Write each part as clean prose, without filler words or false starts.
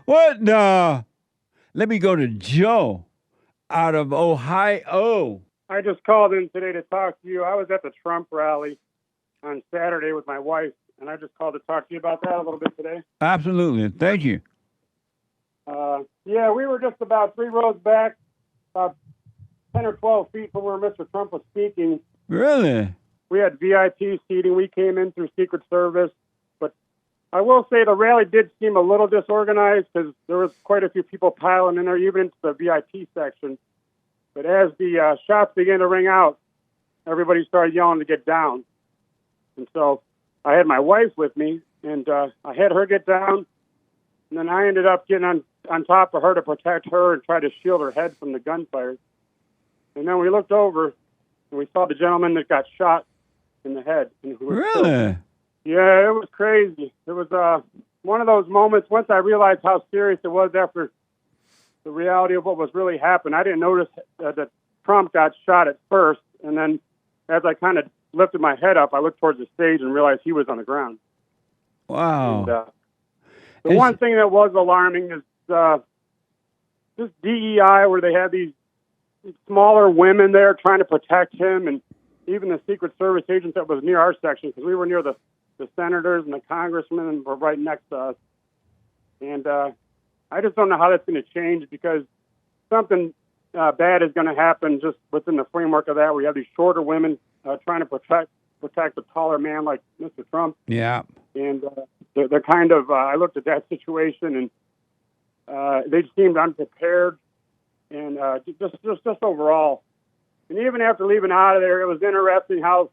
What the? Let me go to Joe out of Ohio. I just called in today to talk to you. I was at the Trump rally on Saturday with my wife, and I just called to talk to you about that a little bit today. Absolutely. Thank you. Yeah, we were just about 3 rows back, about 10 or 12 feet from where Mr. Trump was speaking. Really? We had VIP seating. We came in through Secret Service. But I will say the rally did seem a little disorganized because there was quite a few people piling in there, even into the VIP section. But as the shots began to ring out, everybody started yelling to get down. And so I had my wife with me, and I had her get down, and then I ended up getting on top of her to protect her and try to shield her head from the gunfire. And then we looked over, and we saw the gentleman that got shot in the head. And he was Really? killed. Yeah, it was crazy. It was one of those moments, once I realized how serious it was after the reality of what was really happening. I didn't notice that Trump got shot at first, and then as I kind of lifted my head up, I looked towards the stage and realized he was on the ground. Wow. And the one thing that was alarming is this DEI, where they had these smaller women there trying to protect him, and even the Secret Service agent that was near our section, because we were near the senators and the congressmen and were right next to us. And I just don't know how that's going to change, because something bad is going to happen just within the framework of that. We have these shorter women trying to protect a taller man like Mr. Trump. Yeah. And they're kind of, I looked at that situation, and they seemed unprepared, and just overall. And even after leaving out of there, it was interesting how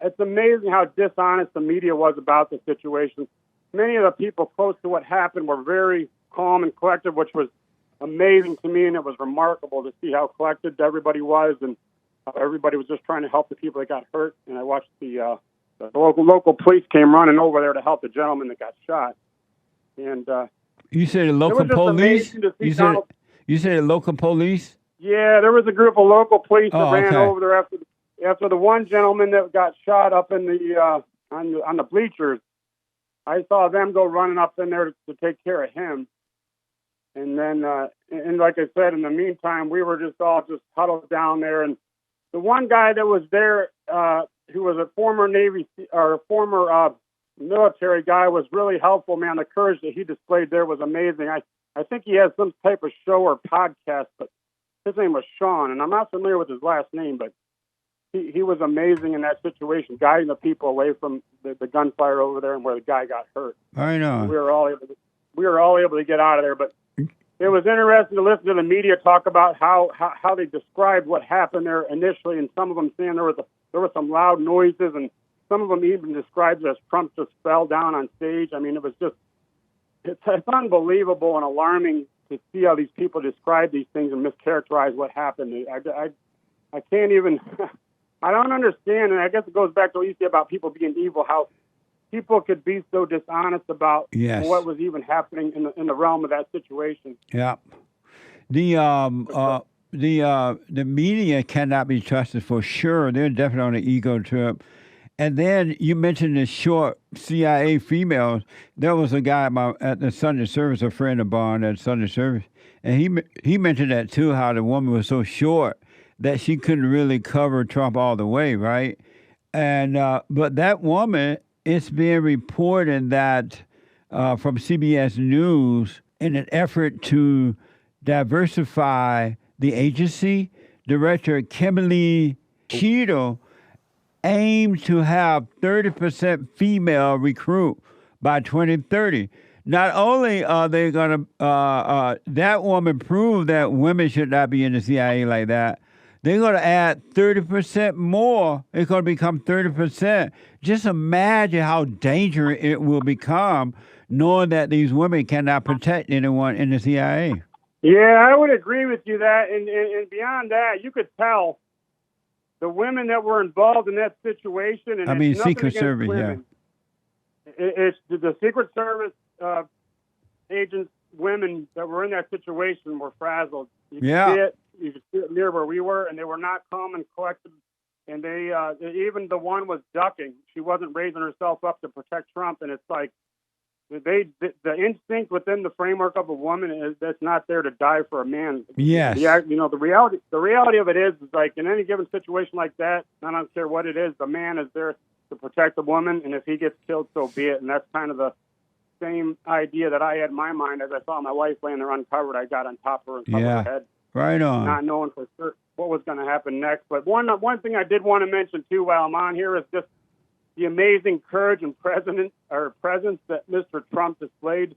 it's amazing how dishonest the media was about the situation. Many of the people close to what happened were very calm and collected, which was amazing to me, and it was remarkable to see how collected everybody was, and everybody was just trying to help the people that got hurt. And I watched the local police came running over there to help the gentleman that got shot. And you said the local it was just police? amazing to see You said the local police? Yeah, there was a group of local police that ran okay. over there after the one gentleman that got shot up in the on the bleachers. I saw them go running up in there to take care of him. And then, and like I said, in the meantime, we were just all huddled down there. And the one guy that was there, who was a former Navy or former military guy, was really helpful, man. The courage that he displayed there was amazing. I think he has some type of show or podcast, but his name was Sean, and I'm not familiar with his last name, but he was amazing in that situation, guiding the people away from the gunfire over there and where the guy got hurt. I know. We were all able to get out of there, but it was interesting to listen to the media talk about how they described what happened there initially, and some of them saying there were some loud noises, and some of them even described it as Trump just fell down on stage. I mean, it's unbelievable and alarming to see how these people describe these things and mischaracterize what happened. I can't even. I don't understand, and I guess it goes back to what you say about people being evil. How people could be so dishonest about what was even happening in the realm of that situation. Yeah, the media cannot be trusted for sure. They're definitely on an ego trip. And then you mentioned the short CIA females. There was a guy at the Sunday service, a friend of mine at Sunday service, and he mentioned that too, how the woman was so short that she couldn't really cover Trump all the way, right? And but that woman, it's being reported that from CBS News, in an effort to diversify the agency, Director Kimberly Cheadle aim to have 30% female recruit by 2030. Not only are they going to, that woman proved that women should not be in the CIA like that, they're going to add 30% more. It's going to become 30%. Just imagine how dangerous it will become knowing that these women cannot protect anyone in the CIA. Yeah, I would agree with you that. And beyond that, you could tell the women that were involved in that situation, and I mean, Secret Service, women. It's the Secret Service agents, women that were in that situation were frazzled. You could see it. You could see it near where we were, and they were not calm and collected. And they even the one was ducking. She wasn't raising herself up to protect Trump. And it's like, the instinct within the framework of a woman is that's not there to die for a man. Yes. The reality of it is like in any given situation like that, I don't care what it is, the man is there to protect the woman, and if he gets killed, so be it. And that's kind of the same idea that I had in my mind as I saw my wife laying there uncovered. I got on top of her and covered her head, right on, not knowing for sure what was going to happen next. But one thing I did want to mention too while I'm on here is just the amazing courage and presence that Mr. Trump displayed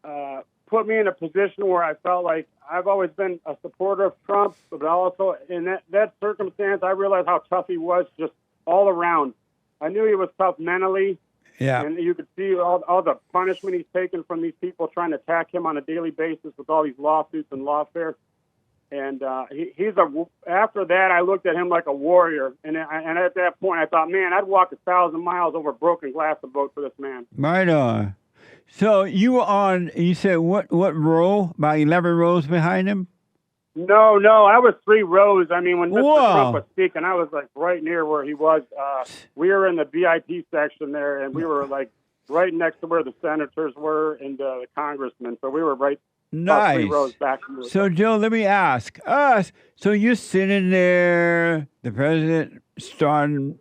put me in a position where I felt like I've always been a supporter of Trump, but also in that circumstance, I realized how tough he was just all around. I knew he was tough mentally, and you could see all the punishment he's taken from these people trying to attack him on a daily basis with all these lawsuits and lawfare. And after that, I looked at him like a warrior. And at that point, I thought, man, I'd walk 1,000 miles over broken glass to vote for this man. Right on. So you were on, you said what row? About 11 rows behind him? No, I was 3 rows. I mean, when Mr. Trump was speaking, I was like right near where he was. We were in the VIP section there, and we were like right next to where the senators were and the congressmen. So we were right. Nice. 3 rows back. So, Joe, let me ask us. So you're sitting there, the president starting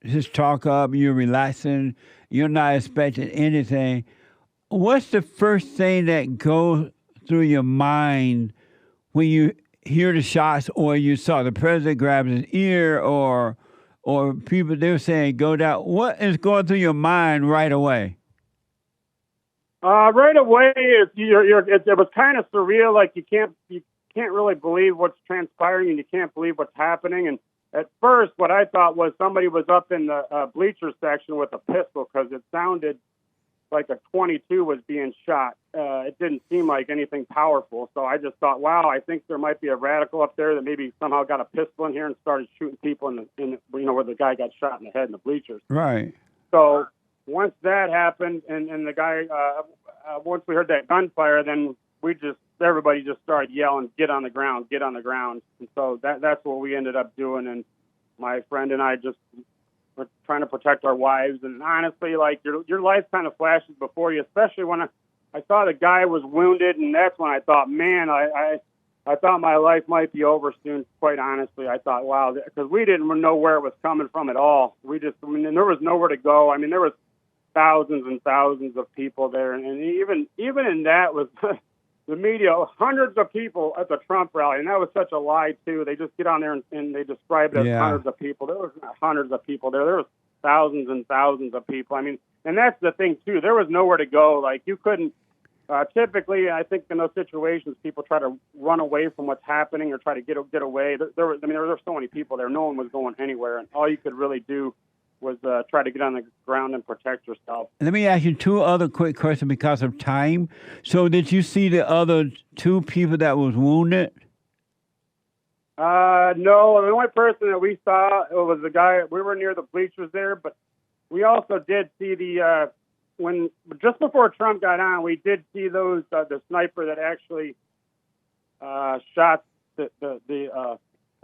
his talk up, you're relaxing, you're not expecting anything. What's the first thing that goes through your mind when you hear the shots or you saw the president grab his ear or people, they were saying, go down? What is going through your mind right away? Right away, it was kind of surreal. Like you can't really believe what's transpiring, and you can't believe what's happening. And at first, what I thought was somebody was up in the bleacher section with a pistol because it sounded like a 22 was being shot. It didn't seem like anything powerful, so I just thought, wow, I think there might be a radical up there that maybe somehow got a pistol in here and started shooting people in where the guy got shot in the head in the bleachers. Right. So once that happened, and the guy, once we heard that gunfire, then everybody just started yelling, "Get on the ground, get on the ground!" And so that's what we ended up doing. And my friend and I just were trying to protect our wives. And honestly, like your life kind of flashes before you, especially when I saw the guy was wounded, and that's when I thought, man, I thought my life might be over soon. Quite honestly, I thought, wow, because we didn't know where it was coming from at all. And there was nowhere to go. I mean, there was thousands and thousands of people there, and even in that was the media, hundreds of people at the Trump rally, and that was such a lie too. They just get on there and they describe it as hundreds of people. There was not hundreds of people there. There was thousands and thousands of people. I mean, and that's the thing too. There was nowhere to go. Like you couldn't. Typically, I think in those situations, people try to run away from what's happening or try to get away. There were so many people there. No one was going anywhere, and all you could really do was try to get on the ground and protect yourself. Let me ask you 2 other quick questions because of time. So did you see the other 2 people that was wounded? No, the only person that we saw was the guy. We were near the bleachers there, but we also did see when just before Trump got on, we did see the sniper that actually shot the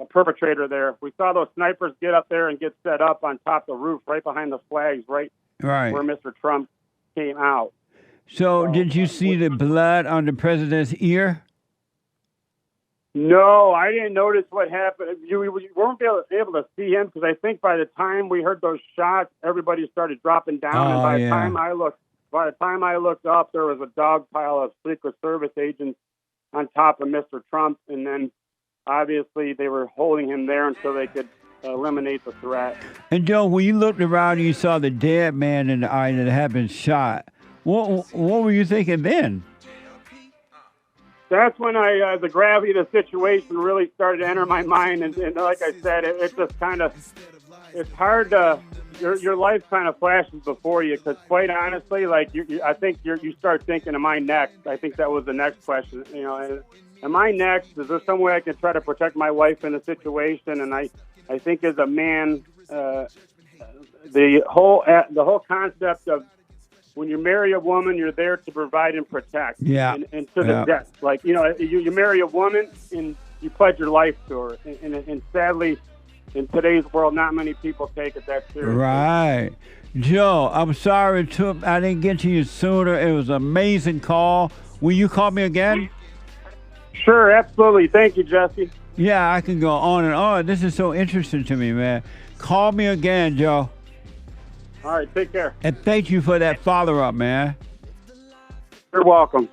perpetrator there. We saw those snipers get up there and get set up on top of the roof right behind the flags, right where Mr. Trump came out. So did you see the blood on the president's ear? No, I didn't notice what happened. We weren't able to see him because I think by the time we heard those shots, everybody started dropping down. And by the time I looked up, there was a dog pile of Secret Service agents on top of Mr. Trump, and then obviously they were holding him there until they could eliminate the threat. And Joe, when you looked around and you saw the dead man in the eye that had been shot, what were you thinking then? That's when the gravity of the situation really started to enter my mind, and like I said, it just kind of, it's hard to, your life kind of flashes before you, because quite honestly, like I think you start thinking, am I next? I think that was the next question. Am I next? Is there some way I can try to protect my wife in a situation? And I think as a man, the whole concept of when you marry a woman, you're there to provide and protect. Yeah. And to the death. Like, you marry a woman and you pledge your life to her. And sadly, in today's world, not many people take it that seriously. Right. Joe, I'm sorry I didn't get to you sooner. It was an amazing call. Will you call me again? Sure, absolutely. Thank you, Jesse. Yeah, I can go on and on. This is so interesting to me, man. Call me again, Joe. All right, take care. And thank you for that follow-up, man. You're welcome.